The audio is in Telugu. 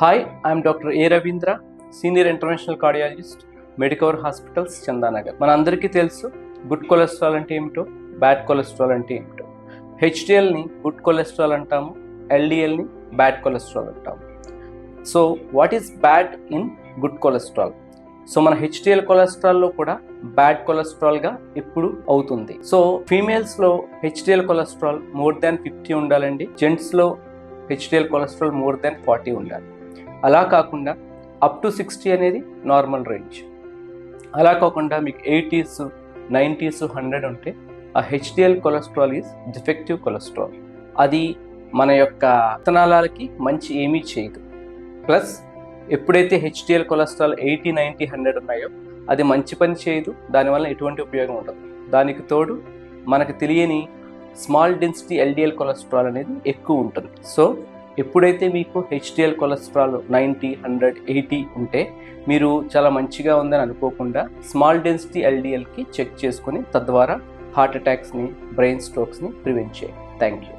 Hi, I'm doctor A Ravindra, senior interventional cardiologist, Medicover hospitals, Chandanagar. మన అందరికీ తెలుసు గుడ్ కొలెస్ట్రాల్ అంటే ఏమిటో, బ్యాడ్ కొలెస్ట్రాల్ అంటే ఏమిటో. హెచ్డిఎల్ని గుడ్ కొలెస్ట్రాల్ అంటాము, ఎల్డిఎల్ని బ్యాడ్ కొలెస్ట్రాల్ అంటాము. So what is bad in good cholesterol? So మన హెచ్డిఎల్ కొలెస్ట్రాల్లో కూడా బ్యాడ్ కొలెస్ట్రాల్గా ఎప్పుడు అవుతుంది. సో ఫీమేల్స్లో హెచ్డిఎల్ కొలెస్ట్రాల్ మోర్ దాన్ 50 ఉండాలండి, జెంట్స్లో హెచ్డిఎల్ కొలెస్ట్రాల్ మోర్ దాన్ 40 ఉండాలి. అలా కాకుండా అప్ టు 60 అనేది నార్మల్ రేంజ్. అలా కాకుండా మీకు 80s, 90s, 100 ఉంటే ఆ HDL cholesterol is defective cholesterol. అది మన యొక్క రక్తనాళాలకి మంచి ఏమీ చేయదు. ప్లస్ ఎప్పుడైతే హెచ్డిఎల్ కొలెస్ట్రాల్ 80, 90, 100 ఉన్నాయో అది మంచి పని చేయదు, దానివల్ల ఎటువంటి ఉపయోగం ఉండదు. దానికి తోడు మనకు తెలియని స్మాల్ డెన్సిటీ ఎల్డిఎల్ కొలెస్ట్రాల్ అనేది ఎక్కువ ఉంటుంది. సో ఎప్పుడైతే మీకు హెచ్డిఎల్ కొలెస్ట్రాల్ 90, 100, 80 ఉంటే మీరు చాలా మంచిగా ఉందని అనుకోకుండా స్మాల్ డెన్సిటీ ఎల్డిఎల్కి చెక్ చేసుకుని తద్వారా హార్ట్ అటాక్స్ని, బ్రెయిన్ స్ట్రోక్స్ని ప్రివెంట్ చేయండి. Thank you.